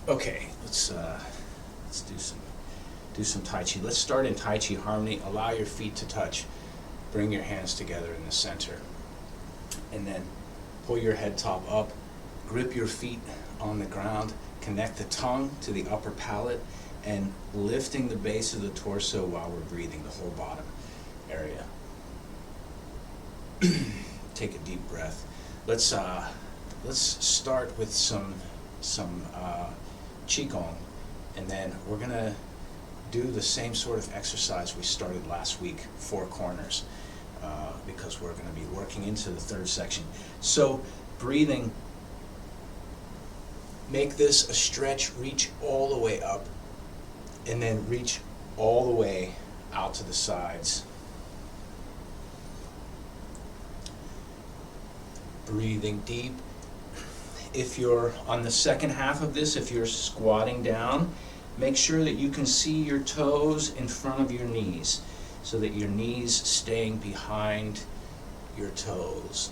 Okay, let's do some Tai Chi. Let's start in Tai Chi harmony. Allow your feet to touch. Bring your hands together in the center. And then pull your head top up. Grip your feet on the ground. Connect the tongue to the upper palate and lifting the base of the torso while we're breathing, the whole bottom area. Take a deep breath. Let's start with some Qigong, and then we're gonna do the same sort of exercise we started last week, 4 corners, because we're gonna be working into the third section. So breathing, make this a stretch, reach all the way up, and then reach all the way out to the sides. Breathing deep. If you're on the second half of this, if you're squatting down, make sure that you can see your toes in front of your knees, so that your knees staying behind your toes.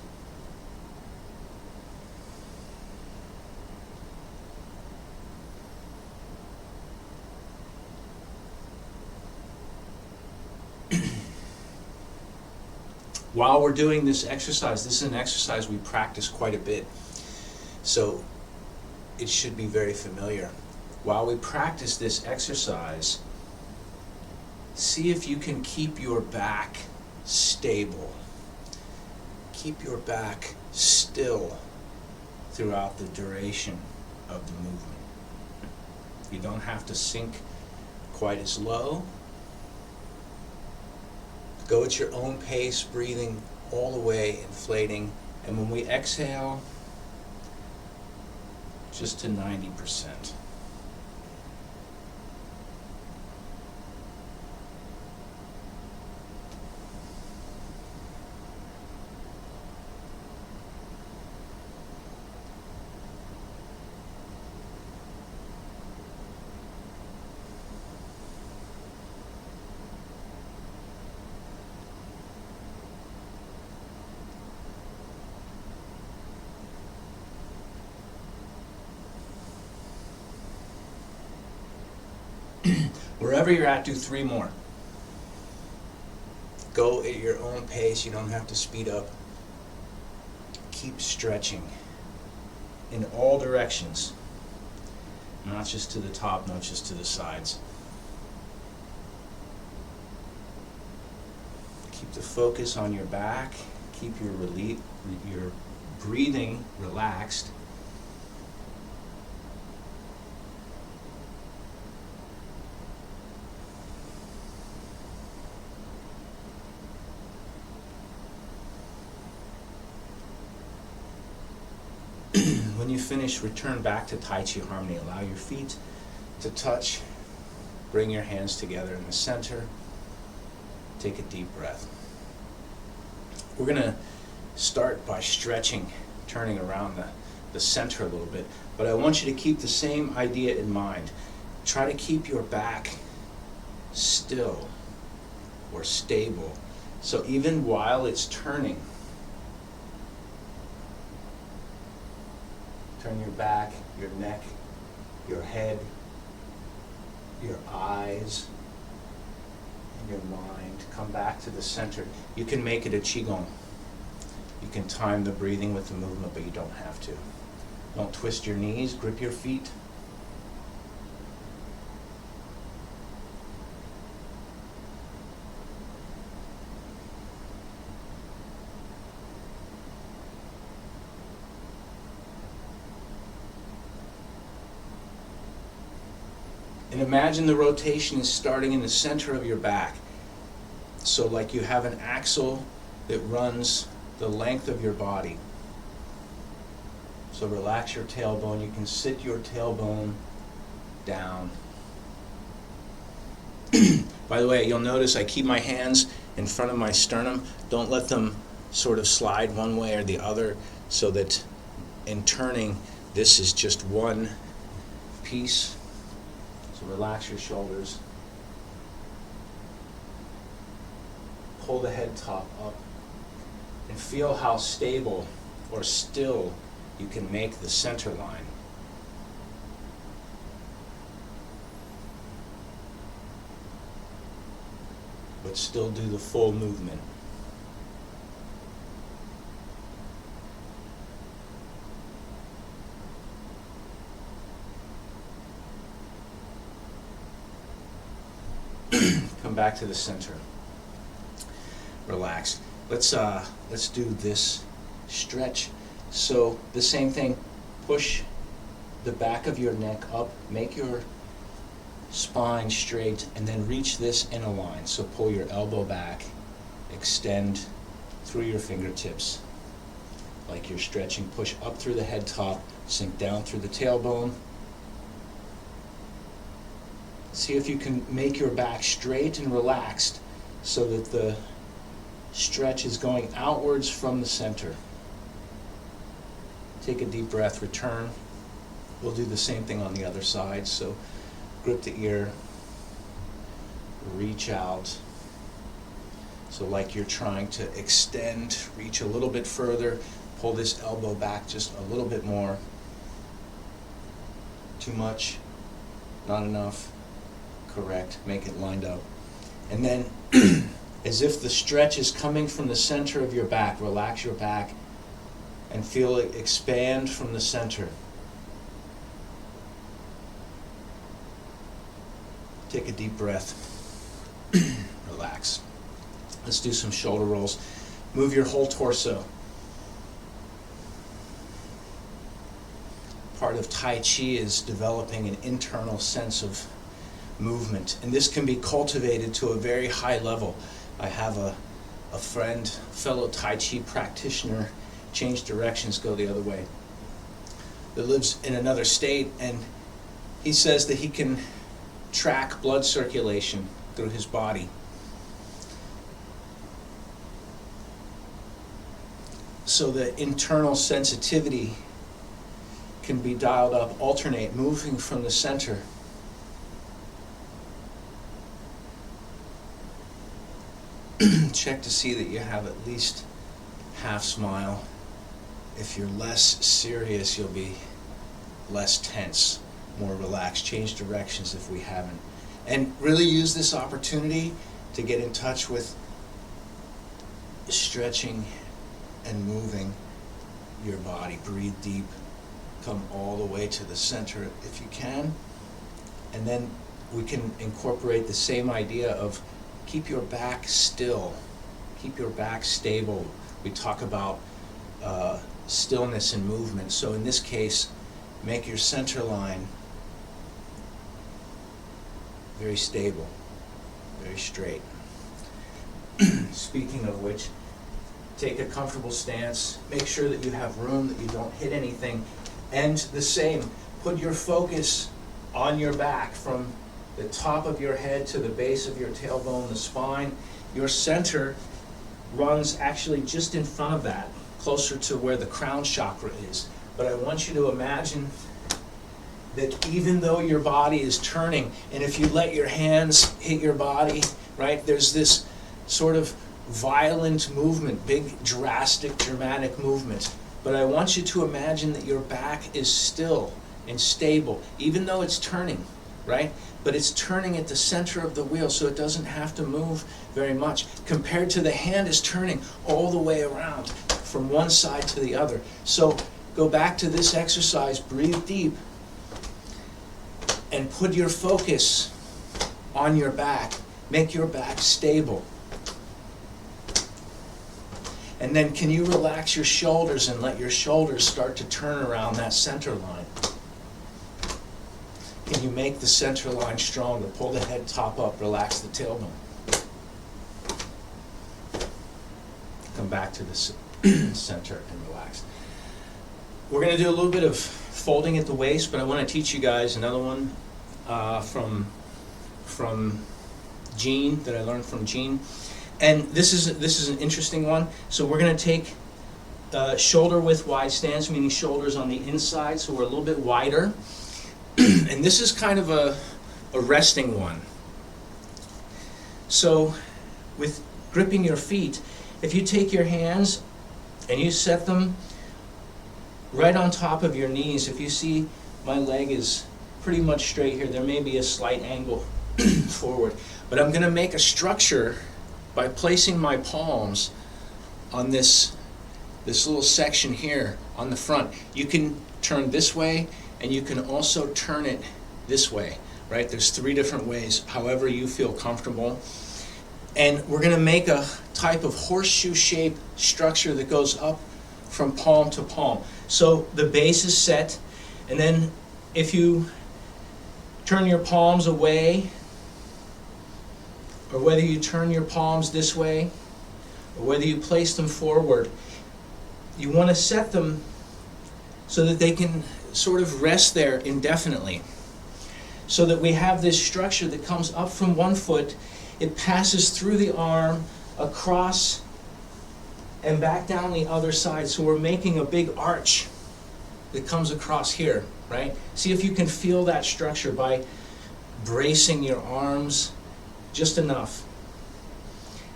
While we're doing this exercise, this is an exercise we practice quite a bit, so it should be very familiar. While we practice this exercise, see if you can keep your back stable. Keep your back still throughout the duration of the movement. You don't have to sink quite as low. Go at your own pace, breathing all the way, inflating, and when we exhale, just to 90%. Wherever you're at, do 3 more. Go at your own pace. You don't have to speed up. Keep stretching in all directions, not just to the top, not just to the sides. Keep the focus on your back. Keep your breathing relaxed. When you finish, return back to Tai Chi harmony. Allow your feet to touch. Bring your hands together in the center. Take a deep breath. We're going to start by stretching, turning around the center a little bit. But I want you to keep the same idea in mind. Try to keep your back still or stable. So even while it's turning, turn your back, your neck, your head, your eyes, and your mind. Come back to the center. You can make it a Qigong. You can time the breathing with the movement, but you don't have to. Don't twist your knees, grip your feet. And imagine the rotation is starting in the center of your back. So like you have an axle that runs the length of your body. So relax your tailbone. You can sit your tailbone down. By the way, you'll notice I keep my hands in front of my sternum. Don't let them sort of slide one way or the other, so that in turning, this is just one piece. So relax your shoulders. Pull the head top up and feel how stable or still you can make the center line. but still do the full movement. Come back to the center. Relax. Let's do this stretch. So the same thing. Push the back of your neck up. Make your spine straight, and then reach this in a line. So pull your elbow back. Extend through your fingertips, like you're stretching. Push up through the head top. Sink down through the tailbone. See if you can make your back straight and relaxed so that the stretch is going outwards from the center. Take a deep breath, return. We'll do the same thing on the other side. So grip the ear, reach out. So like you're trying to extend, reach a little bit further, pull this elbow back just a little bit more. Too much, not enough. Correct, make it lined up. And then, as if the stretch is coming from the center of your back, relax your back and feel it expand from the center. Take a deep breath, relax. Let's do some shoulder rolls. Move your whole torso. Part of Tai Chi is developing an internal sense of movement, and this can be cultivated to a very high level. I have a friend, fellow Tai Chi practitioner, change directions, go the other way, that lives in another state, and he says that he can track blood circulation through his body. So the internal sensitivity can be dialed up, alternate, moving from the center. Check to see that you have at least half smile. If you're less serious, you'll be less tense, more relaxed. Change directions if we haven't. And really use this opportunity to get in touch with stretching and moving your body. Breathe deep. Come all the way to the center if you can. And then we can incorporate the same idea of keep your back still, keep your back stable. We talk about stillness and movement. So in this case, make your center line very stable, very straight. Speaking of which, take a comfortable stance. Make sure that you have room, that you don't hit anything. And the same, put your focus on your back from the top of your head to the base of your tailbone, the spine. Your center runs actually just in front of that, closer to where the crown chakra is. But I want you to imagine that even though your body is turning, and if you let your hands hit your body, right, there's this sort of violent movement, big, drastic, dramatic movement. But I want you to imagine that your back is still and stable, even though it's turning, right? But it's turning at the center of the wheel, so it doesn't have to move very much, compared to the hand is turning all the way around from one side to the other. So go back to this exercise, breathe deep, and put your focus on your back. Make your back stable. And then can you relax your shoulders and let your shoulders start to turn around that center line? Can you make the center line stronger? Pull the head top up, relax the tailbone. Come back to the center and relax. We're going to do a little bit of folding at the waist, but I want to teach you guys another one from Gene, that I learned from Gene. And this is an interesting one. So we're going to take shoulder width wide stance, meaning shoulders on the inside, so we're a little bit wider. And this is kind of a resting one. So with gripping your feet, if you take your hands and you set them right on top of your knees, if you see my leg is pretty much straight here, there may be a slight angle forward, but I'm going to make a structure by placing my palms on this little section here on the front. You can turn this way, and you can also turn it this way, right? There's 3 different ways, however you feel comfortable. And we're going to make a type of horseshoe-shaped structure that goes up from palm to palm. So the base is set, and then if you turn your palms away, or whether you turn your palms this way, or whether you place them forward, you want to set them so that they can sort of rest there indefinitely. So that we have this structure that comes up from one foot, it passes through the arm, across, and back down the other side. So we're making a big arch that comes across here, right? See if you can feel that structure by bracing your arms just enough.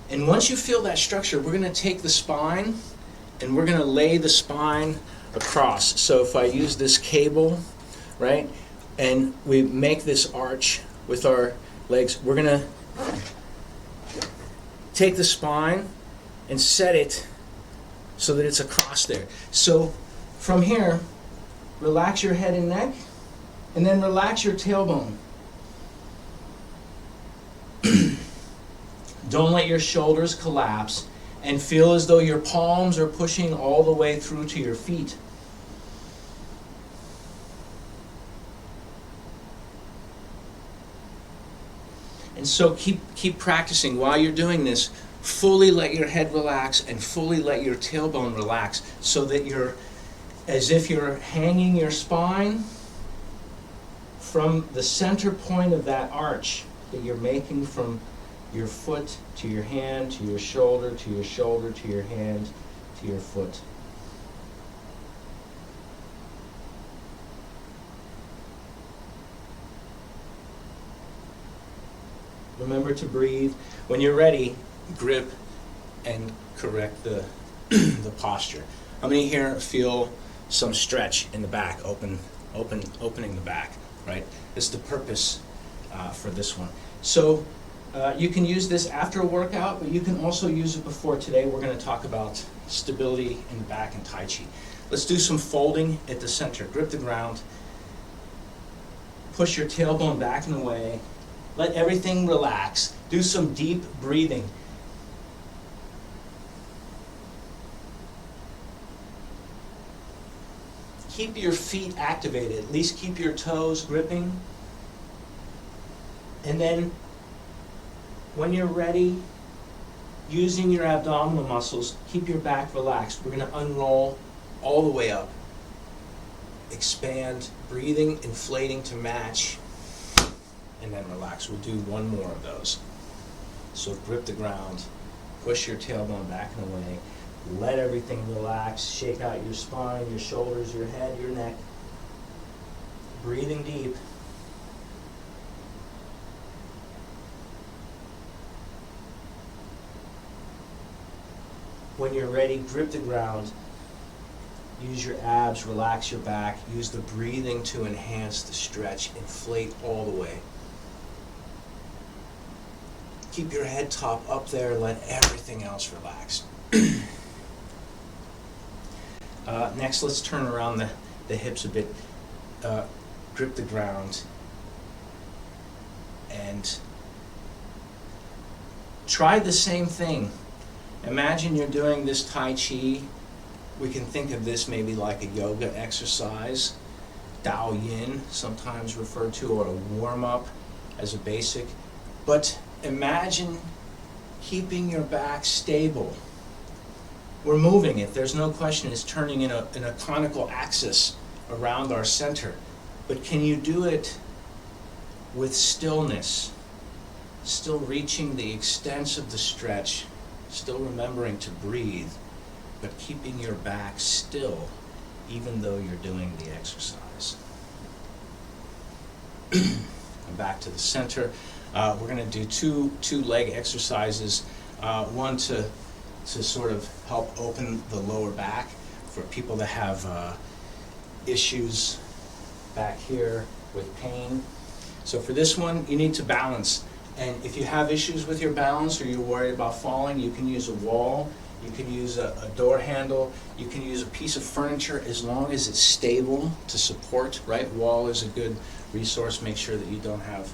And once you feel that structure, we're going to take the spine and we're going to lay the spine across. So if I use this cable, right, and we make this arch with our legs, we're going to take the spine and set it so that it's across there. So from here, relax your head and neck, and then relax your tailbone. Don't let your shoulders collapse, and feel as though your palms are pushing all the way through to your feet. And so keep practicing. While you're doing this, fully let your head relax and fully let your tailbone relax, so that you're as if you're hanging your spine from the center point of that arch that you're making from your foot to your hand, to your shoulder, to your shoulder, to your hand, to your foot. Remember to breathe. When you're ready, grip and correct the posture. How many here feel some stretch in the back, opening the back, right? This is the purpose for this one. So you can use this after a workout, but you can also use it before. Today we're going to talk about stability in the back and Tai Chi. Let's do some folding at the center. Grip the ground. Push your tailbone back and away. Let everything relax. Do some deep breathing. Keep your feet activated. At least keep your toes gripping. And then when you're ready, using your abdominal muscles, keep your back relaxed. We're going to unroll all the way up. Expand, breathing, inflating to match, and then relax. We'll do one more of those. So grip the ground, push your tailbone back and away, let everything relax, shake out your spine, your shoulders, your head, your neck. Breathing deep. When you're ready, grip the ground. Use your abs, relax your back. Use the breathing to enhance the stretch. Inflate all the way. Keep your head top up there. Let everything else relax. Next, let's turn around the hips a bit. Grip the ground. And try the same thing. Imagine you're doing this Tai Chi. We can think of this maybe like a yoga exercise, Tao Yin, sometimes referred to, or a warm-up as a basic. But imagine keeping your back stable. We're moving it. There's no question it's turning in a conical axis around our center. But can you do it with stillness, still reaching the extent of the stretch, still remembering to breathe, but keeping your back still even though you're doing the exercise? And back to the center. We're going to do two leg exercises. One to sort of help open the lower back for people that have issues back here with pain. So for this one, you need to balance And if you have issues with your balance or you're worried about falling, you can use a wall, you can use a door handle, you can use a piece of furniture as long as it's stable to support, right? Wall is a good resource. Make sure that you don't have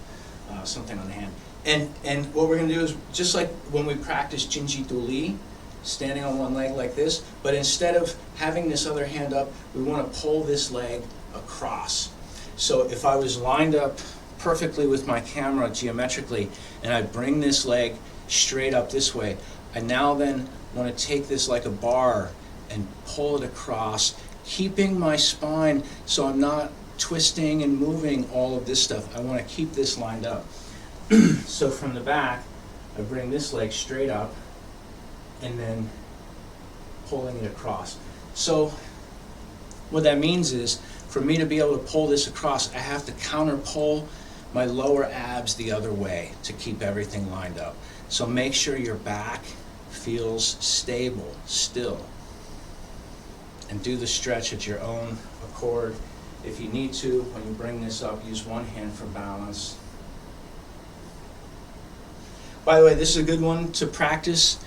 something on hand. And what we're going to do is, just like when we practice Jinji Duli, standing on one leg like this, but instead of having this other hand up, we want to pull this leg across. So if I was lined up perfectly with my camera geometrically, and I bring this leg straight up this way, I now then want to take this like a bar and pull it across, keeping my spine so I'm not twisting and moving all of this stuff. I want to keep this lined up. So from the back, I bring this leg straight up and then pulling it across. So what that means is, for me to be able to pull this across, I have to counter pull my lower abs the other way to keep everything lined up. So make sure your back feels stable, still. And do the stretch at your own accord. If you need to, when you bring this up, use one hand for balance. By the way, this is a good one to practice.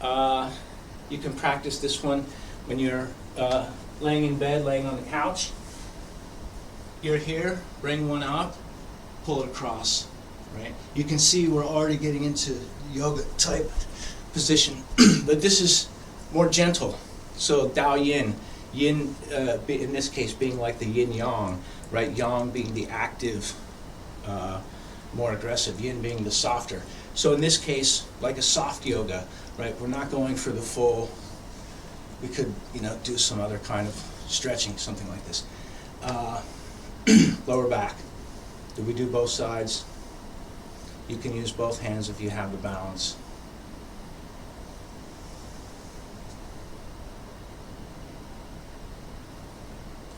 You can practice this one when you're laying in bed, laying on the couch. You're here, bring one up, pull it across, right? You can see we're already getting into yoga type position, but this is more gentle. So Dao Yin, Yin in this case being like the Yin Yang, right? Yang being the active, more aggressive, Yin being the softer. So in this case, like a soft yoga, right? We're not going for the full. We could, do some other kind of stretching, something like this. Lower back. Do we do both sides? You can use both hands if you have the balance.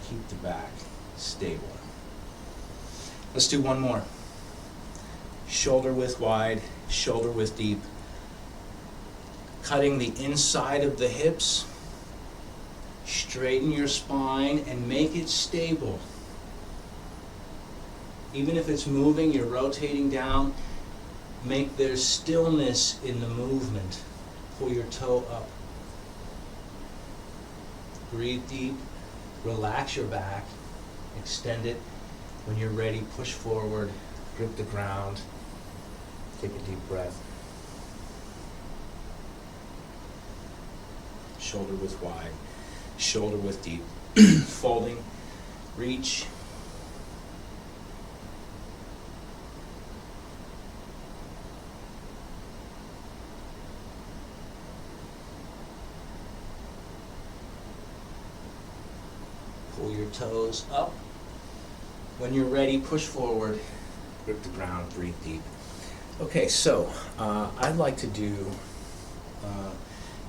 Keep the back stable. Let's do one more. Shoulder width wide, shoulder width deep. Cutting the inside of the hips. Straighten your spine and make it stable. Even if it's moving, you're rotating down, make there stillness in the movement. Pull your toe up. Breathe deep, relax your back, extend it. When you're ready, push forward, grip the ground, take a deep breath. Shoulder width wide, shoulder width deep. Folding, reach. Pull your toes up. When you're ready, push forward, grip the ground, breathe deep. Okay, so I'd like to do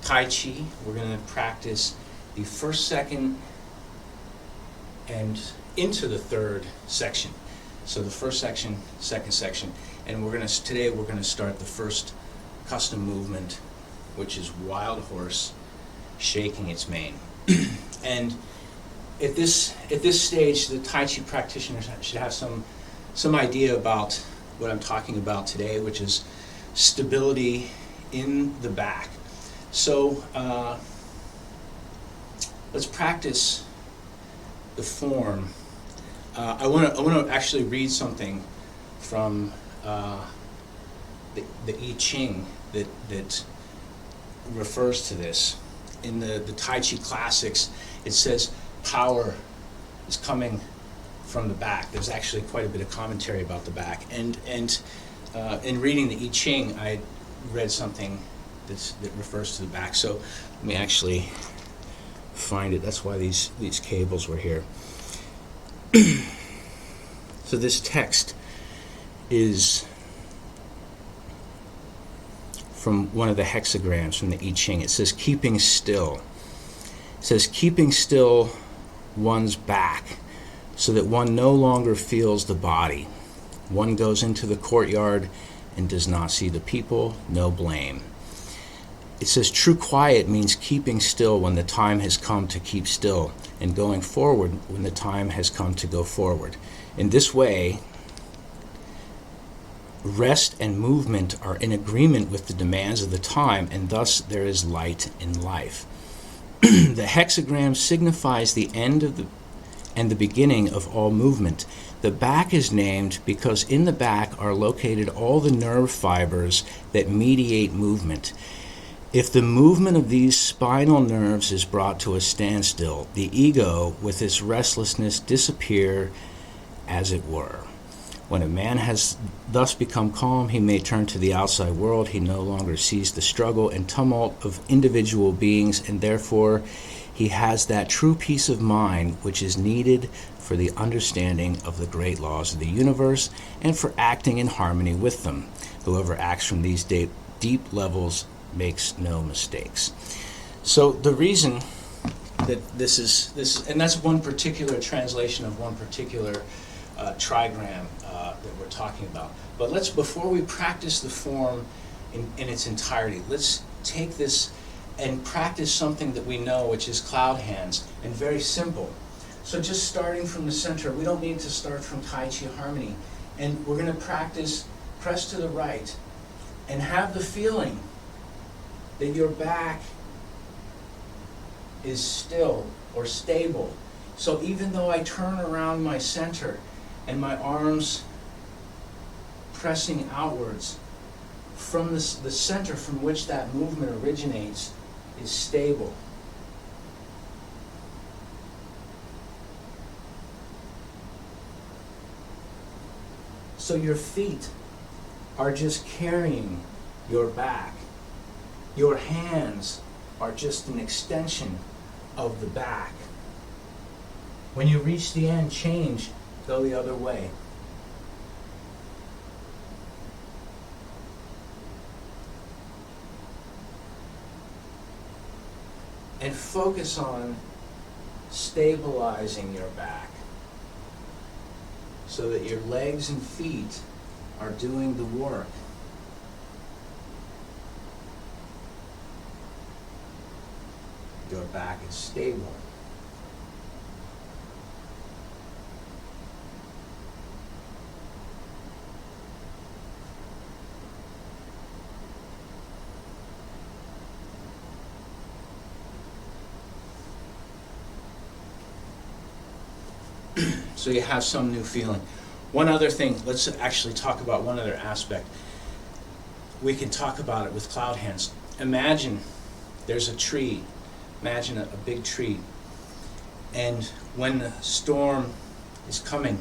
Tai Chi. We're going to practice the first, second, and into the third section. So the first section, second section, and today we're going to start the first custom movement, which is wild horse shaking its mane. And at this stage, the Tai Chi practitioner should have some idea about what I'm talking about today, which is stability in the back. So let's practice the form. I want to actually read something from the I Ching that refers to this. In the Tai Chi classics, it says power is coming from the back. There's actually quite a bit of commentary about the back. And in reading the I Ching, I read something that refers to the back. So let me actually find it. That's why these cables were here. So this text is from one of the hexagrams from the I Ching. It says keeping still. It says keeping still one's back so that one no longer feels the body. One goes into the courtyard and does not see the people, no blame. It says true quiet means keeping still when the time has come to keep still, and going forward when the time has come to go forward. In this way, Rest and movement are in agreement with the demands of the time, and thus there is light in life. The hexagram signifies the end of the beginning of all movement. The back is named because in the back are located all the nerve fibers that mediate movement. If the movement of these spinal nerves is brought to a standstill, the ego, with its restlessness, disappear as it were. When a man has thus become calm, he may turn to the outside world. He no longer sees the struggle and tumult of individual beings, and therefore he has that true peace of mind which is needed for the understanding of the great laws of the universe and for acting in harmony with them. Whoever acts from these deep levels makes no mistakes. So the reason that this is, and that's one particular translation of one particular trigram that we're talking about. But before we practice the form in its entirety, let's take this and practice something that we know, which is cloud hands, and very simple. So just starting from the center, we don't need to start from Tai Chi Harmony. And we're going to practice press to the right and have the feeling that your back is still or stable. So even though I turn around my center and my arms pressing outwards, from the center from which that movement originates is stable. So your feet are just carrying your back. Your hands are just an extension of the back. When you reach the end, change, go the other way. And focus on stabilizing your back so that your legs and feet are doing the work. Your back is stable. So you have some new feeling. One other thing, let's actually talk about one other aspect. We can talk about it with cloud hands. Imagine there's a tree. Imagine a big tree. And when the storm is coming,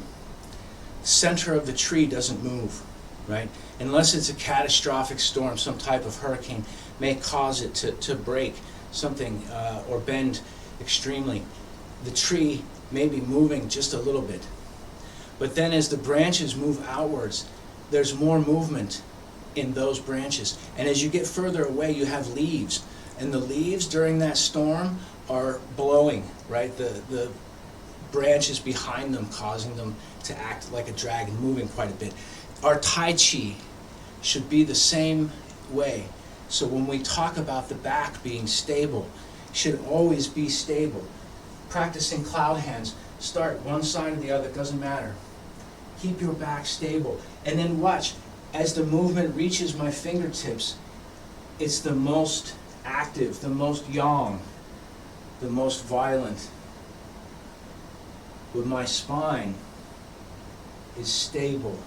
the center of the tree doesn't move, right? Unless it's a catastrophic storm, some type of hurricane may cause it to break something or bend extremely. The tree may be moving just a little bit. But then as the branches move outwards, there's more movement in those branches. And as you get further away, you have leaves. And the leaves during that storm are blowing, right? The branches behind them causing them to act like a dragon, moving quite a bit. Our Tai Chi should be the same way. So when we talk about the back being stable, it should always be stable. Practicing cloud hands, start one side or the other, doesn't matter. Keep your back stable. And then watch, as the movement reaches my fingertips, it's the most active, the most yang, the most violent. With my spine is stable.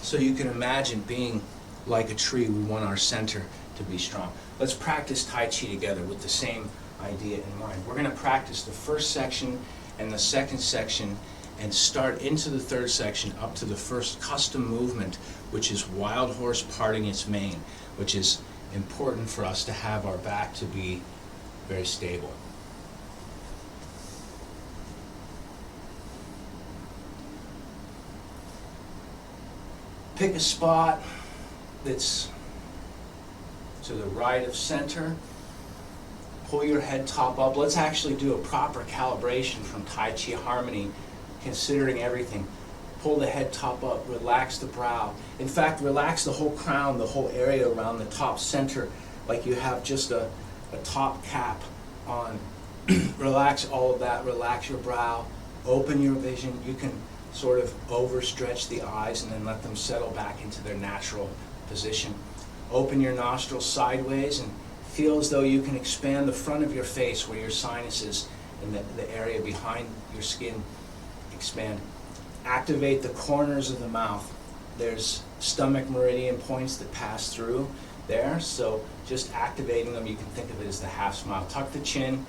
So you can imagine being like a tree. We want our center to be strong. Let's practice Tai Chi together with the same idea in mind. We're going to practice the first section and the second section and start into the third section up to the first custom movement, which is wild horse parting its mane, which is important for us to have our back to be very stable. Pick a spot that's to the right of center. Pull your head top up. Let's actually do a proper calibration from Tai Chi Harmony, considering everything. Pull the head top up, relax the brow. In fact, relax the whole crown, the whole area around the top center, like you have just a top cap on. Relax all of that, relax your brow, open your vision. You can sort of overstretch the eyes and then let them settle back into their natural position. Open your nostrils sideways and feel as though you can expand the front of your face where your sinuses and the area behind your skin expand. Activate the corners of the mouth. There's stomach meridian points that pass through there, so just activating them, you can think of it as the half smile. Tuck the chin,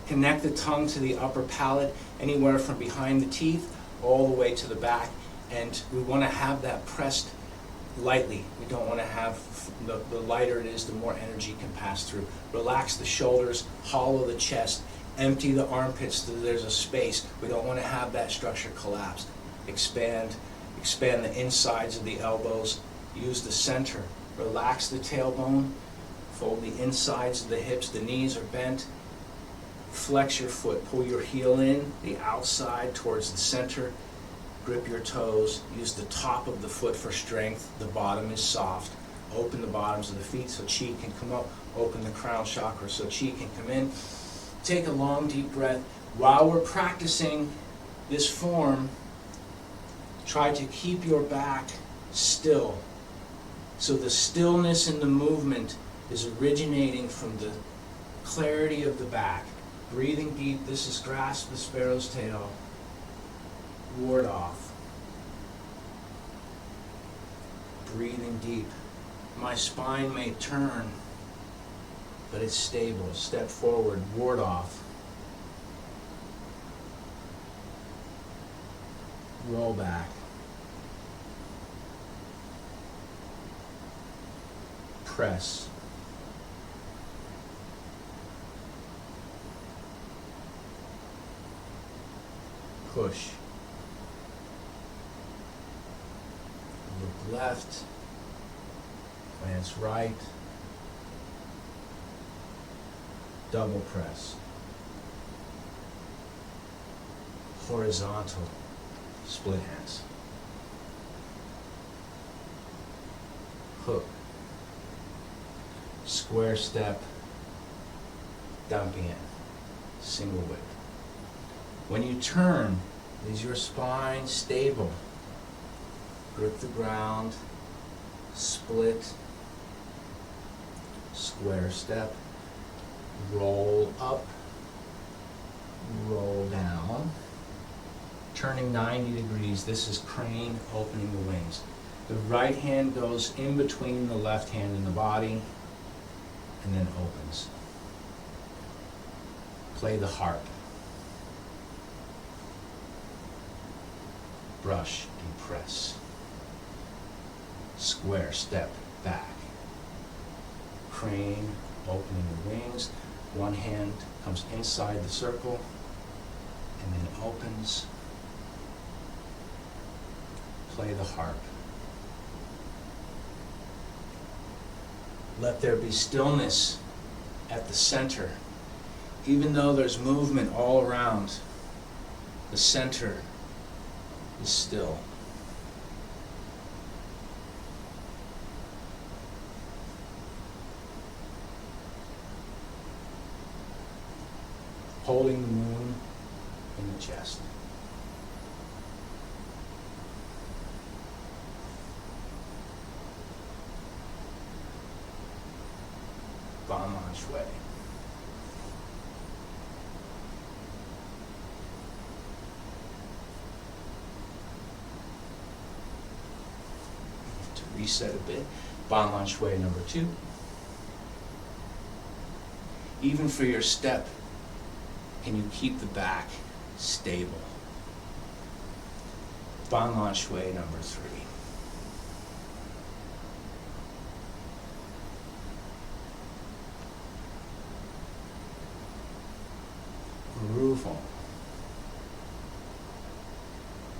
connect the tongue to the upper palate, anywhere from behind the teeth all the way to the back, and we want to have that pressed lightly. We don't want to have, the lighter it is, the more energy can pass through. Relax the shoulders, hollow the chest, empty the armpits so there's a space. We don't want to have that structure collapse. Expand the insides of the elbows, use the center. Relax the tailbone, fold the insides of the hips, the knees are bent. Flex your foot, pull your heel in, the outside towards the center. Grip your toes, use the top of the foot for strength, the bottom is soft. Open the bottoms of the feet so chi can come up. Open the crown chakra so chi can come in. Take a long deep breath. While we're practicing this form, try to keep your back still. So the stillness in the movement is originating from the clarity of the back. Breathing deep, this is grasp the sparrow's tail. Ward off. Breathing deep. My spine may turn, but it's stable. Step forward, ward off. Roll back. Press. Push. Look left. Glance right. Double press. Horizontal. Split hands. Hook. Square step. Dumping in. Single whip. When you turn, is your spine stable? Grip the ground. Split. Square step. Roll up. Roll down. Turning 90 degrees. This is crane, opening the wings. The right hand goes in between the left hand and the body, and then opens. Play the harp. Brush and press. Square step back. Crane, opening the wings. One hand comes inside the circle and then opens. Play the harp. Let there be stillness at the center. Even though there's movement all around, the center is still. Holding the moon in the chest. Banlan Shui. To reset a bit, Banlan Shui number 2. Even for your step, can you keep the back stable? Banlan Shui number 3. Groove on.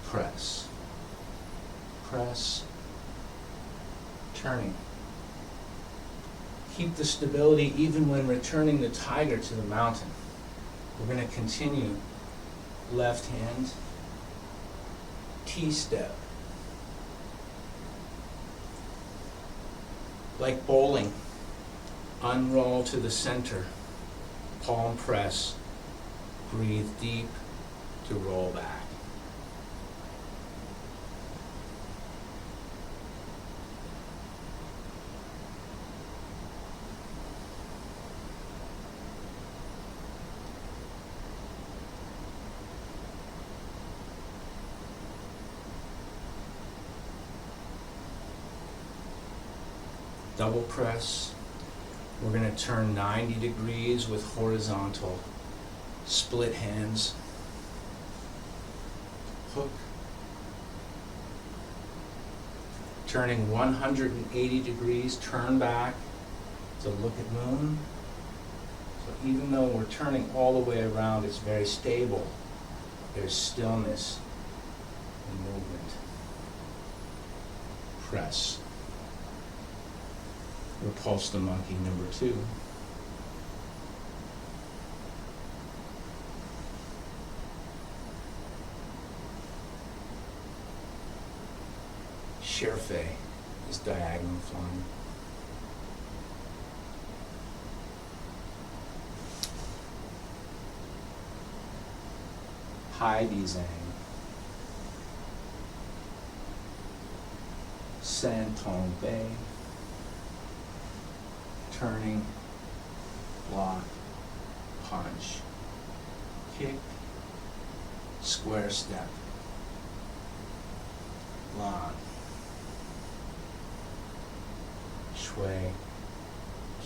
Press. Press. Turning. Keep the stability even when returning the tiger to the mountain. We're going to continue left hand, T-step. Like bowling, unroll to the center, palm press, breathe deep to roll back. Double press. We're going to turn 90 degrees with horizontal. Split hands. Hook. Turning 180 degrees, turn back to look at moon. So even though we're turning all the way around, it's very stable. There's stillness and movement. Press. Repulse the monkey, number 2. Sherfei is diagonal flying. Hai Di Zhang. San Tong Bei. Turning, block, punch, kick, square step, lan, shui.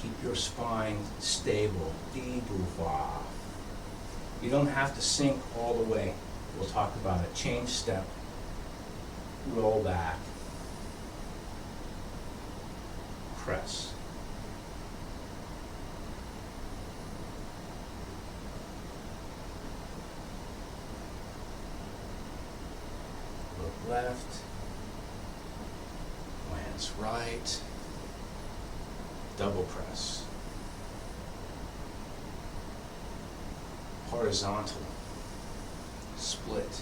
Keep your spine stable, di bu hua. You don't have to sink all the way. We'll talk about it. Change step, roll back, press. Left, glance right, double press, horizontal, split,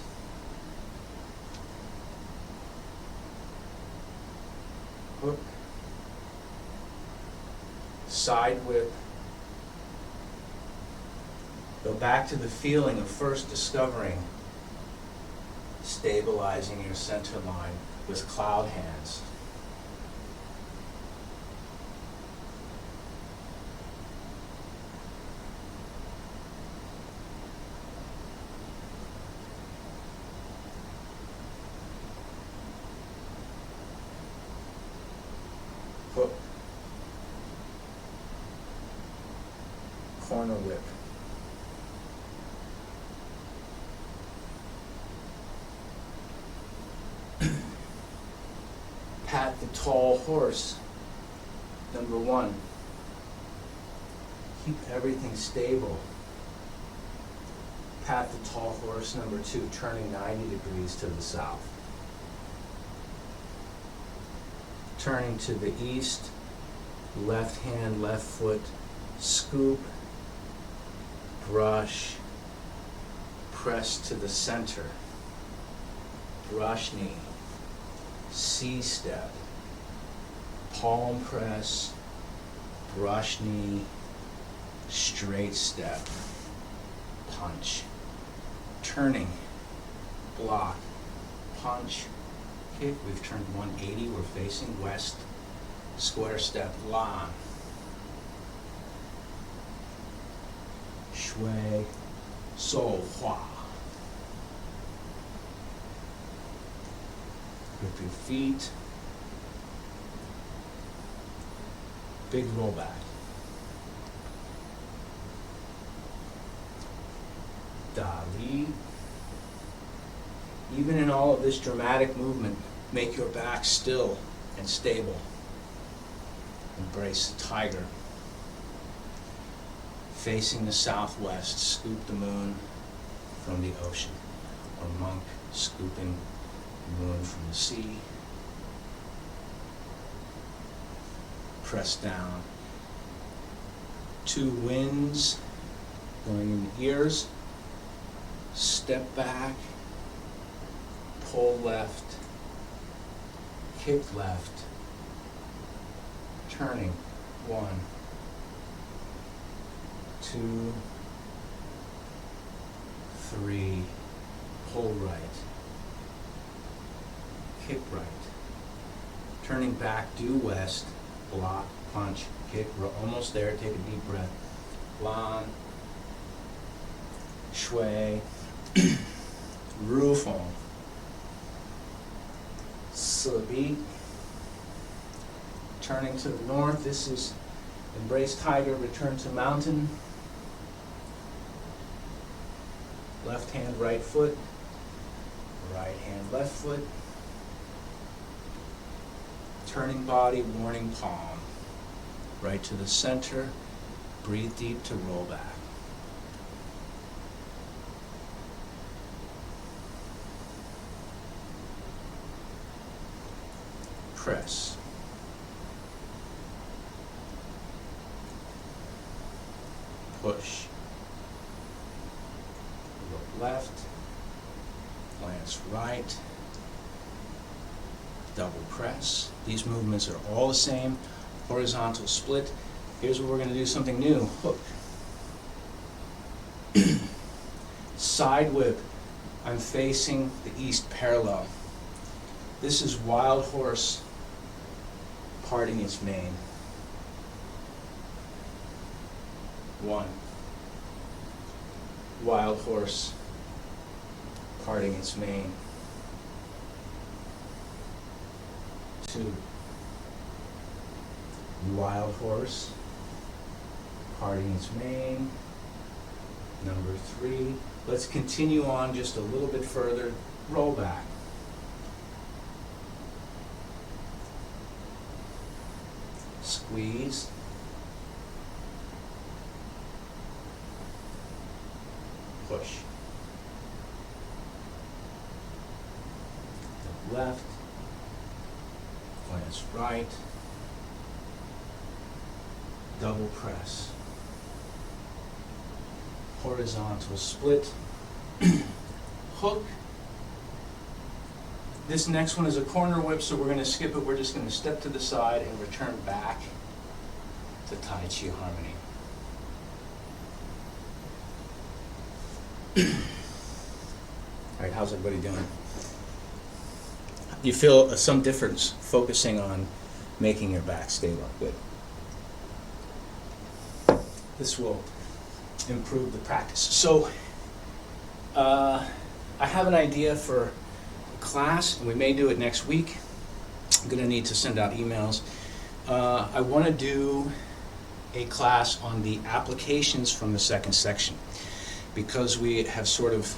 hook, side whip. Go back to the feeling of first discovering stabilizing your center line with cloud hands. Hook. Corner whip. Pat the tall horse, number 1. Keep everything stable. Pat the tall horse, number 2, turning 90 degrees to the south. Turning to the east, left hand, left foot, scoop, brush, press to the center, brush knee. C-step, palm press, brush knee, straight step, punch, turning, block, punch, kick. We've turned 180, we're facing west, square step, lan, shui, so hua. Grip your feet. Big roll back. Dali. Even in all of this dramatic movement, make your back still and stable. Embrace the tiger. Facing the southwest, scoop the moon from the ocean. Or monk scooping the moon from the sea. Press down. 2 winds going in the ears. Step back. pull left, kick left, turning, 1, 2, 3, pull right, kick right, turning back, due west, block, punch, kick, we're almost there, take a deep breath, lan, shui, rufong, sibi, turning to the north, this is embrace tiger, return to mountain, left hand, right foot, right hand, left foot, turning body, warning palm, right to the center, breathe deep to roll back. Press. Push. Look left, glance right, double press. These movements are all the same. Horizontal split. Here's where we're going to do something new. Hook. Side whip. I'm facing the east parallel. This is wild horse parting its mane. 1. Wild horse parting its mane. 2. Wild horse parting its mane. Number 3. Let's continue on just a little bit further. Roll back. Squeeze. Push. Left. Glance right. Double press. Horizontal split. Hook. This next one is a corner whip, so we're going to skip it. We're just going to step to the side and return back to Tai Chi Harmony. All right, how's everybody doing? You feel some difference focusing on making your back stable? Good. This will improve the practice. So, I have an idea for a class, and we may do it next week. I'm going to need to send out emails. I want to do a class on the applications from the second section, because we have sort of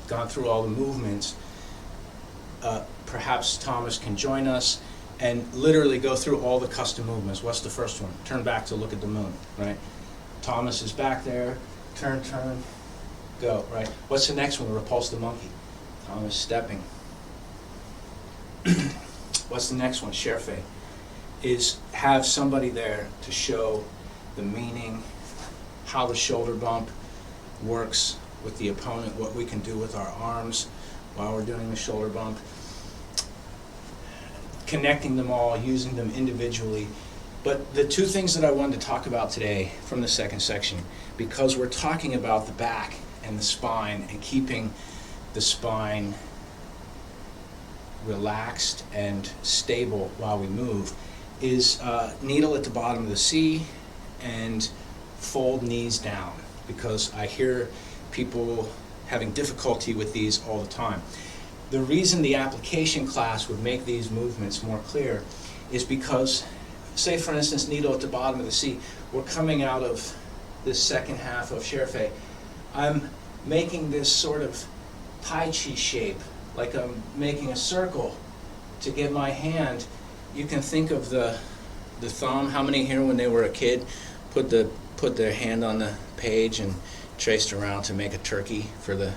gone through all the movements. Perhaps Thomas can join us and literally go through all the custom movements. What's the first one? Turn back to look at the moon, right? Thomas is back there. Turn, go, right? What's the next one? Repulse the monkey. Thomas stepping. What's the next one? Sherfei. Is have somebody there to show the meaning, how the shoulder bump works with the opponent, what we can do with our arms while we're doing the shoulder bump, connecting them all, using them individually. But the two things that I wanted to talk about today from the second section, because we're talking about the back and the spine and keeping the spine relaxed and stable while we move, is needle at the bottom of the C and fold knees down, because I hear people having difficulty with these all the time. The reason the application class would make these movements more clear is because, say for instance, needle at the bottom of the C, we're coming out of this second half of Sherfei. I'm making this sort of Tai Chi shape, like I'm making a circle to get my hand. You can think of the thumb. How many here when they were a kid put their hand on the page and traced around to make a turkey for the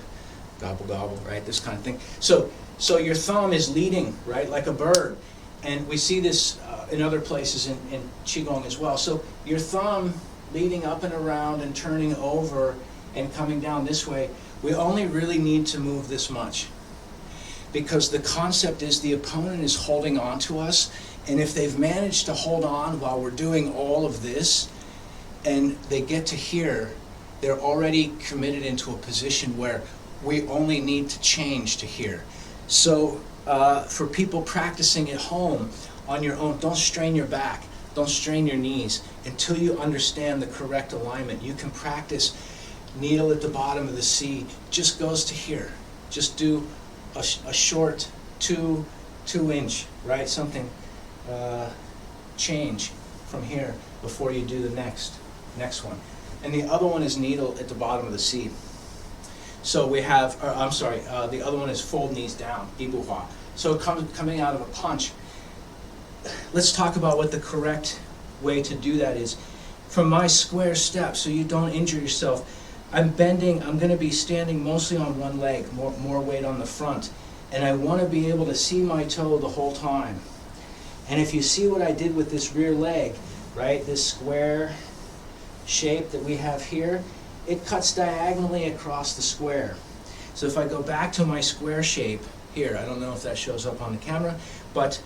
gobble gobble, right? This kind of thing. So your thumb is leading, right, like a bird. And we see this in other places in Qigong as well. So your thumb leading up and around and turning over and coming down this way, we only really need to move this much. because the concept is the opponent is holding on to us, and if they've managed to hold on while we're doing all of this, and they get to here, they're already committed into a position where we only need to change to here. So for people practicing at home on your own, don't strain your back, don't strain your knees until you understand the correct alignment. You can practice needle at the bottom of the C, just goes to here. Just do a short two inch, right? Something, change from here before you do the next one. And the other one is needle at the bottom of the C. So we have, the other one is fold knees down, dibouhua. So coming out of a punch, let's talk about what the correct way to do that is. From my square step, so you don't injure yourself, I'm bending, I'm going to be standing mostly on one leg, more weight on the front. And I want to be able to see my toe the whole time. And if you see what I did with this rear leg, right, this square shape that we have here, it cuts diagonally across the square. So if I go back to my square shape here, I don't know if that shows up on the camera, but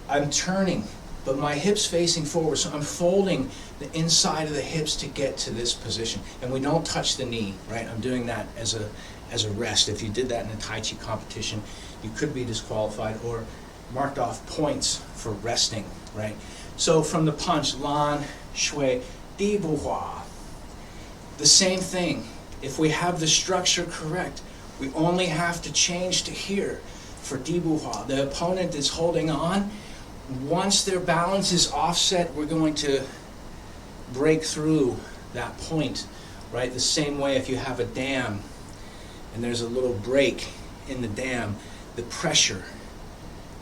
I'm turning, but my hips facing forward, so I'm folding the inside of the hips to get to this position. And we don't touch the knee, right? I'm doing that as a rest. If you did that in a Tai Chi competition, you could be disqualified or marked off points for resting, right? So from the punch, lan, shui, di bu hua. The same thing. If we have the structure correct, we only have to change to here for di bu hua. The opponent is holding on. Once their balance is offset, we're going to break through that point, right? The same way if you have a dam and there's a little break in the dam, the pressure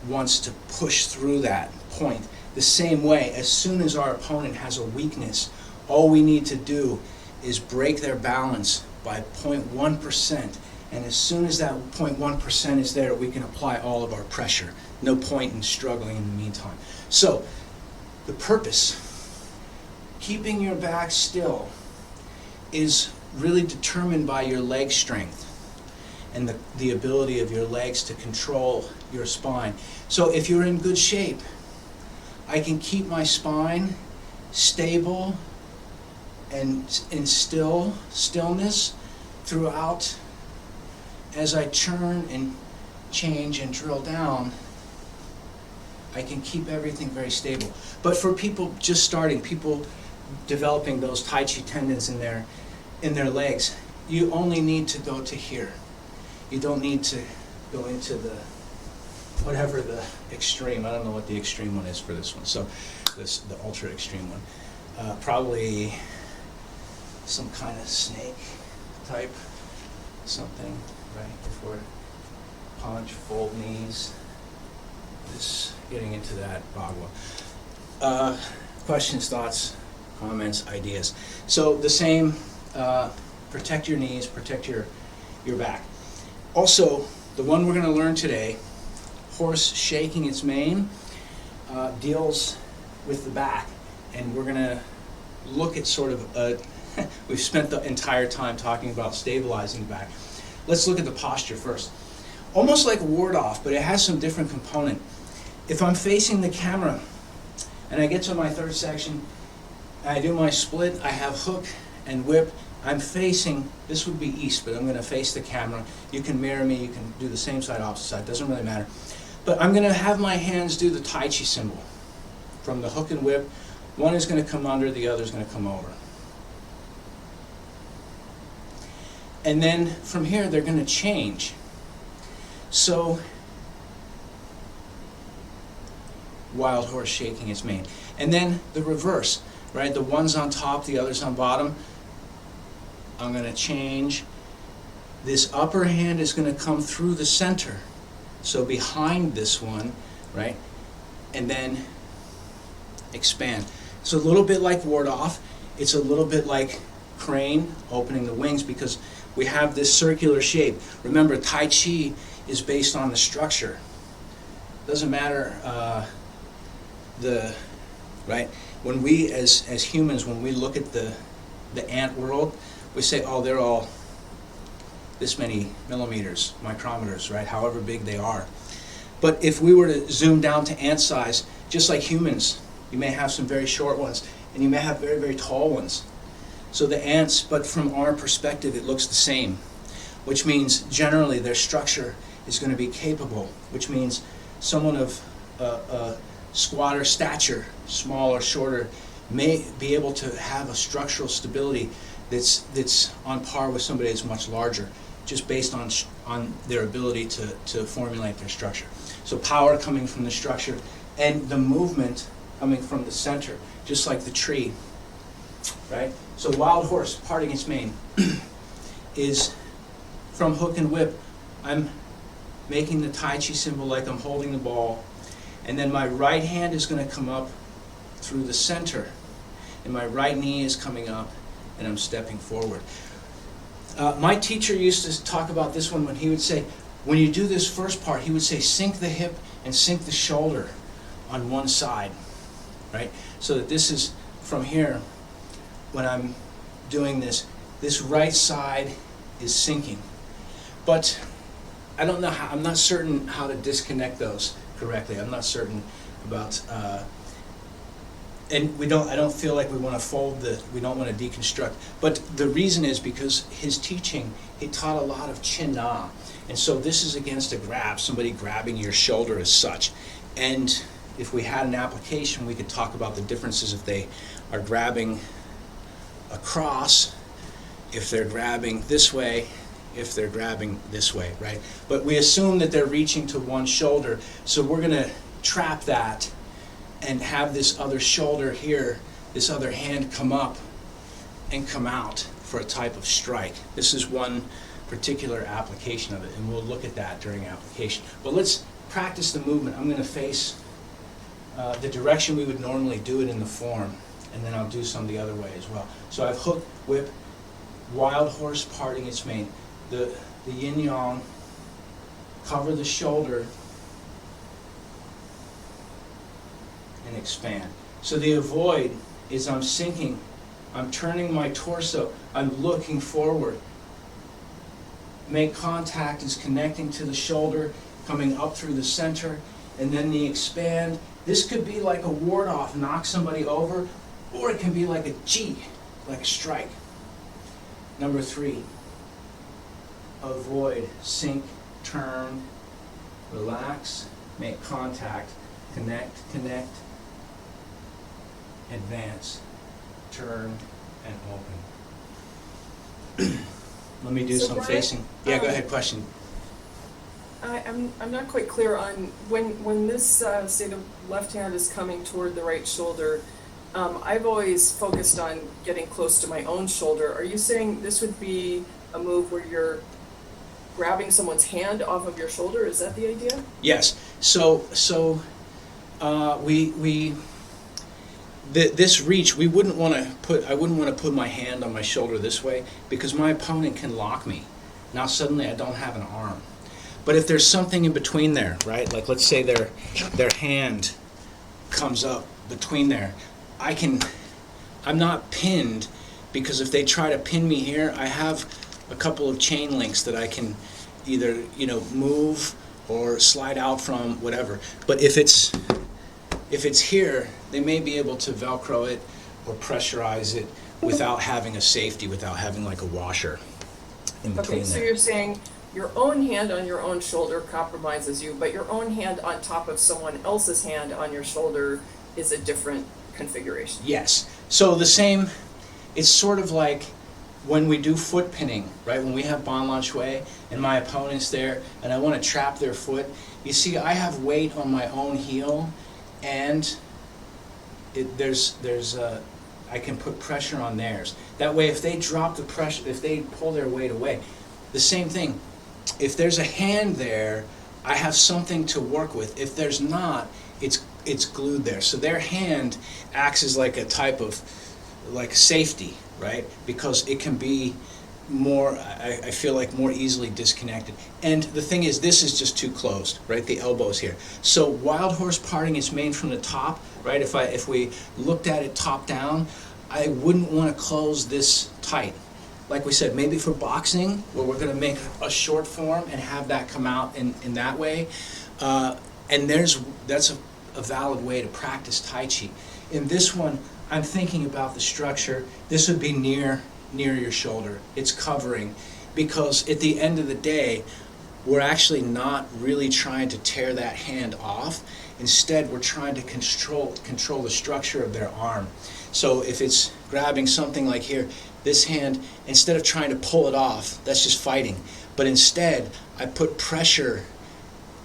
wants to push through that point. The same way, as soon as our opponent has a weakness, all we need to do is break their balance by 0.1%. And as soon as that 0.1% is there, we can apply all of our pressure. No point in struggling in the meantime. So, the purpose, keeping your back still, is really determined by your leg strength and the ability of your legs to control your spine. So if you're in good shape, I can keep my spine stable and in stillness throughout. As I turn and change and drill down, I can keep everything very stable. But for people just starting, people developing those Tai Chi tendons in their legs, you only need to go to here. You don't need to go into the whatever the extreme. I don't know what the extreme one is for this one. So the ultra extreme one, probably some kind of snake type something, right? If we're punch, fold knees, just getting into that bagua. Questions, thoughts, comments, ideas. So the same, protect your knees, protect your back. Also, the one we're going to learn today, horse shaking its mane, deals with the back. And we're going to look at sort of we've spent the entire time talking about stabilizing the back. Let's look at the posture first. Almost like ward off, but it has some different component. If I'm facing the camera and I get to my third section, I do my split, I have hook and whip, I'm facing, this would be east, but I'm going to face the camera. You can mirror me, you can do the same side, opposite side, doesn't really matter. But I'm going to have my hands do the Tai Chi symbol. From the hook and whip, one is going to come under, the other is going to come over. And then from here, they're going to change. So, wild horse shaking its mane. And then the reverse, right? The one's on top, the other's on bottom. I'm going to change. This upper hand is going to come through the center. So behind this one, right? And then expand. It's a little bit like ward off. It's a little bit like crane, opening the wings, because we have this circular shape. Remember, Tai Chi is based on the structure. Doesn't matter right? When we as humans, when we look at the ant world, we say, oh, they're all this many millimeters, micrometers, right? However big they are. But if we were to zoom down to ant size, just like humans, you may have some very short ones, and you may have very, very tall ones. So the ants, but from our perspective, it looks the same, which means generally their structure is going to be capable, which means someone of squatter stature, small or shorter, may be able to have a structural stability that's on par with somebody that's much larger, just based on their ability to formulate their structure. So power coming from the structure, and the movement coming from the center, just like the tree, right? So wild horse parting its mane is from hook and whip. I'm making the Tai Chi symbol like I'm holding the ball, and then my right hand is going to come up through the center, and my right knee is coming up, and I'm stepping forward. My teacher used to talk about this one when he would say, when you do this first part, he would say, sink the hip and sink the shoulder on one side, right? So that this is from here, when I'm doing this right side is sinking. But I don't know how, I'm not certain how to disconnect those correctly. I'm not certain about, and I don't feel like we want to we don't want to deconstruct. But the reason is because his teaching, he taught a lot of chin na. And so this is against a grab, somebody grabbing your shoulder as such. And if we had an application, we could talk about the differences if they are grabbing across, if they're grabbing this way, if they're grabbing this way, right? But we assume that they're reaching to one shoulder, so we're going to trap that and have this other shoulder here, this other hand come up and come out for a type of strike. This is one particular application of it, and we'll look at that during application. But let's practice the movement. I'm going to face the direction we would normally do it in the form, and then I'll do some the other way as well. So I have hook, whip, wild horse parting its mane. The yin-yang, cover the shoulder, and expand. So the avoid is I'm sinking, I'm turning my torso, I'm looking forward. Make contact is connecting to the shoulder, coming up through the center, and then the expand. This could be like a ward off, knock somebody over, or it can be like a G, like a strike. Number 3, avoid, sink, turn, relax, make contact, connect, advance, turn, and open. Let me do some Brian, facing. Yeah, go ahead, question. I'm not quite clear on when this say the left hand is coming toward the right shoulder. I've always focused on getting close to my own shoulder. Are you saying this would be a move where you're grabbing someone's hand off of your shoulder? Is that the idea? Yes. So this reach, I wouldn't want to put my hand on my shoulder this way, because my opponent can lock me. Now suddenly I don't have an arm. But if there's something in between there, right? Like let's say their hand comes up between there, I'm not pinned, because if they try to pin me here, I have a couple of chain links that I can either, move or slide out from, whatever. But if it's here, they may be able to Velcro it or pressurize it without having a safety, without having like a washer in between. Okay, so you're saying your own hand on your own shoulder compromises you, but your own hand on top of someone else's hand on your shoulder is a different configuration. Yes. So the same, it's sort of like when we do foot pinning, right? When we have Ban Lan Shui and my opponent's there and I want to trap their foot, you see I have weight on my own heel, and I can put pressure on theirs. That way if they drop the pressure, if they pull their weight away, the same thing. If there's a hand there, I have something to work with. If there's not, it's glued there. So their hand acts as like a type of like safety, right? Because it can be more, I feel like, more easily disconnected. And the thing is, this is just too closed, right? The elbow's here. So wild horse parting its mane from the top, right? If we looked at it top down, I wouldn't want to close this tight. like we said, maybe for boxing, where we're going to make a short form and have that come out in that way. And that's a valid way to practice Tai Chi. In this one, I'm thinking about the structure. This would be near your shoulder. It's covering, because at the end of the day, we're actually not really trying to tear that hand off. Instead, we're trying to control the structure of their arm. So if it's grabbing something like here, this hand, instead of trying to pull it off, that's just fighting. But instead, I put pressure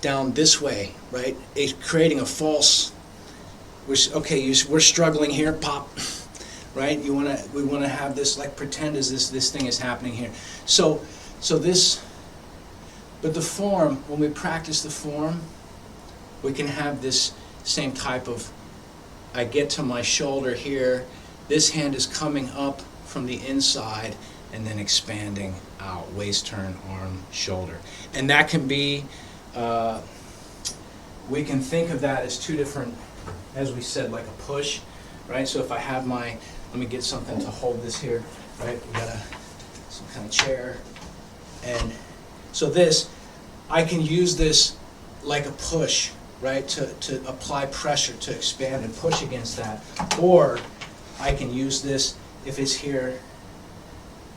down this way, right? It's creating a false, we're struggling here, pop, right? We want to have this, like, pretend as this thing is happening here. So this, but the form, when we practice the form, we can have this same type of, I get to my shoulder here, this hand is coming up from the inside and then expanding out, waist turn, arm, shoulder. And that can be, we can think of that as two different, as we said, like a push, right? So if I have let me get something to hold this here, right? We got some kind of chair. And so this, I can use this like a push, right? To apply pressure, to expand and push against that. Or I can use this, if it's here,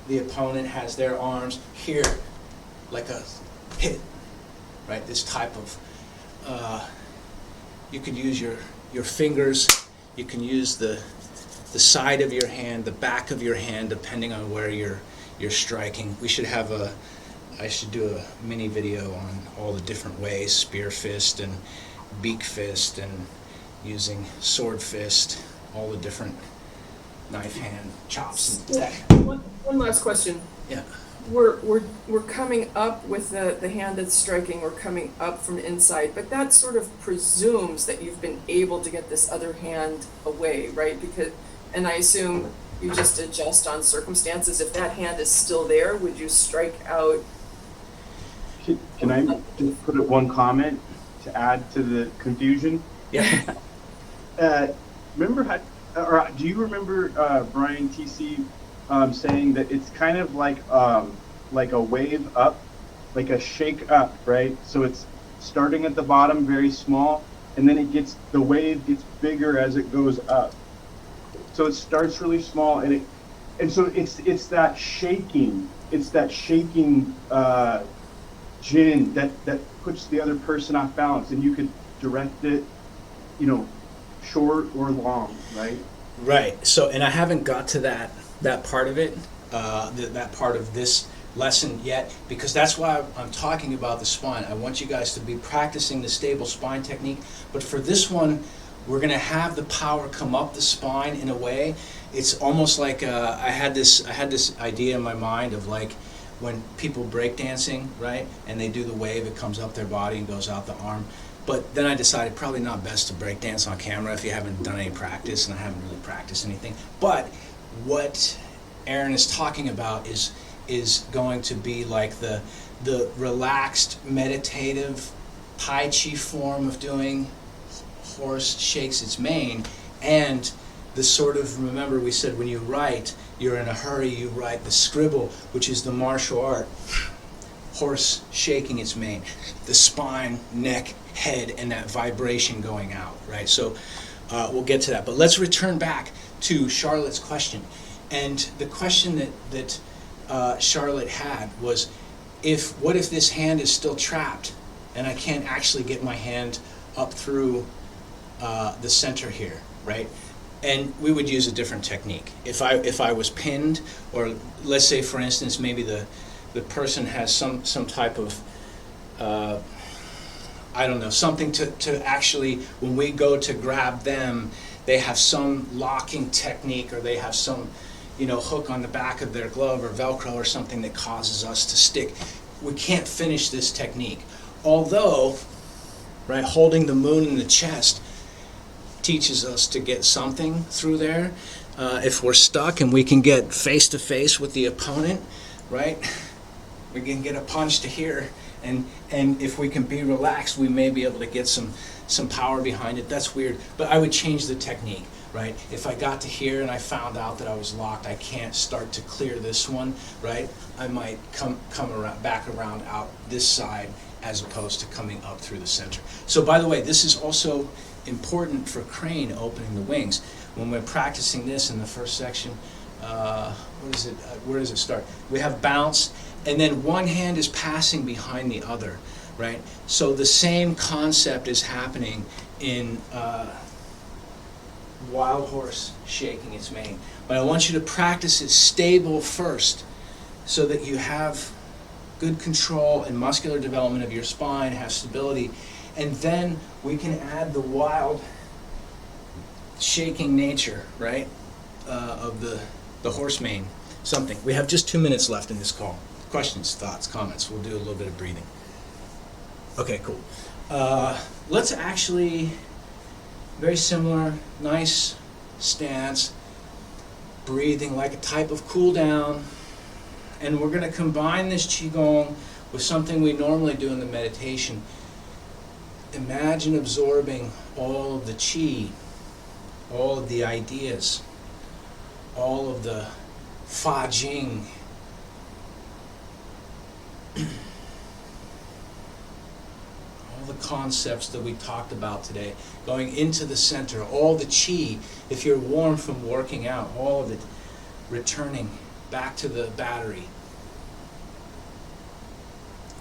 the opponent has their arms here, like a hit, right? This type of, you could use your fingers, you can use the side of your hand, the back of your hand, depending on where you're striking. I should do a mini video on all the different ways, spear fist and beak fist and using sword fist, all the different knife hand chops and that. One last question. Yeah. We're coming up with the hand that's striking, we're coming up from inside, but that sort of presumes that you've been able to get this other hand away, right? And I assume you just adjust on circumstances. If that hand is still there, would you strike out? Can I just put one comment to add to the confusion? Yeah. Remember do you remember Brian TC saying that it's kind of like a wave up, like a shake up, right? So it's starting at the bottom, very small, and then the wave gets bigger as it goes up. So it starts really small, and so it's that shaking, Jin that puts the other person off balance, and you could direct it, short or long, right? Right. So, and I haven't got to that part of it, that part of this lesson yet, because that's why I'm talking about the spine. I want you guys to be practicing the stable spine technique, but for this one, we're going to have the power come up the spine in a way. It's almost like I had this idea in my mind of, like, when people break dancing, right, and they do the wave, it comes up their body and goes out the arm. But then I decided probably not best to break dance on camera if you haven't done any practice, and I haven't really practiced anything. But what Aaron is talking about is going to be like the relaxed, meditative Tai Chi form of doing horse shakes its mane, and the sort of, remember we said when you write, you're in a hurry, you write the scribble, which is the martial art, horse shaking its mane, the spine, neck, head, and that vibration going out, right? So we'll get to that. But let's return back to Charlotte's question. And the question that Charlotte had was, what if this hand is still trapped and I can't actually get my hand up through the center here, right? And we would use a different technique. If I was pinned, or let's say, for instance, maybe the person has some type of I don't know, something to actually, when we go to grab them, they have some locking technique, or they have some, hook on the back of their glove or Velcro or something that causes us to stick. We can't finish this technique. Although, right, holding the moon in the chest teaches us to get something through there. If we're stuck and we can get face to face with the opponent, right, we can get a punch to here, and if we can be relaxed, we may be able to get some power behind it. That's weird, but I would change the technique. right? If I got to here and I found out that I was locked, I can't start to clear this one, right? I might come around, back around out this side as opposed to coming up through the center. So by the way, this is also important for crane opening the wings. When we're practicing this in the first section, where does it start? We have bounce, and then one hand is passing behind the other, right? So the same concept is happening in wild horse shaking its mane. But I want you to practice it stable first so that you have good control and muscular development of your spine, have stability, and then we can add the wild shaking nature, right, of the horse mane. Something. We have just 2 minutes left in this call. Questions, thoughts, comments. We'll do a little bit of breathing. Okay, cool. Let's actually, very similar, nice stance, breathing like a type of cool down. And we're going to combine this Qigong with something we normally do in the meditation. Imagine absorbing all of the Qi, all of the ideas, all of the Fa Jing, all the concepts that we talked about today, going into the center, all the Qi, if you're warm from working out, all of it returning back to the battery.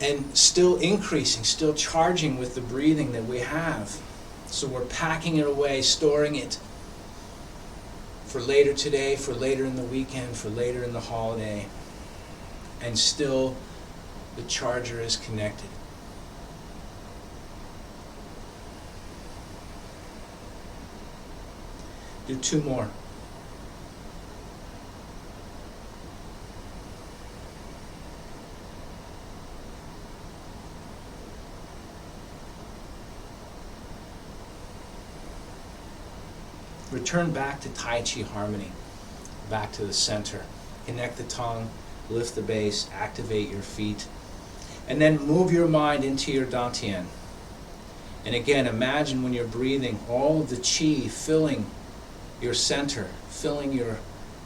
And still increasing, still charging with the breathing that we have. So we're packing it away, storing it for later today, for later in the weekend, for later in the holiday. And still the charger is connected. Do 2 more. Return back to Tai Chi harmony, back to the center. Connect the tongue, lift the base, activate your feet, and then move your mind into your Dantian. And again, imagine when you're breathing, all of the Qi filling your center, filling your,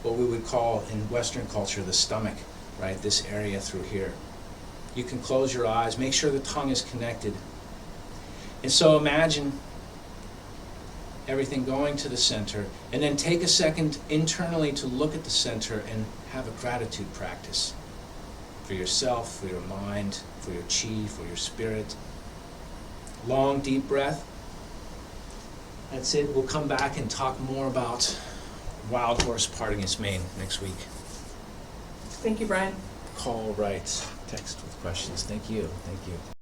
what we would call in Western culture, the stomach, right? This area through here. You can close your eyes, make sure the tongue is connected. And so imagine everything going to the center, and then take a second internally to look at the center and have a gratitude practice for yourself, for your mind, for your Qi, for your spirit. Long, deep breath. That's it. We'll come back and talk more about wild horse parting its mane next week. Thank you, Brian. Call, write, text with questions. Thank you. Thank you.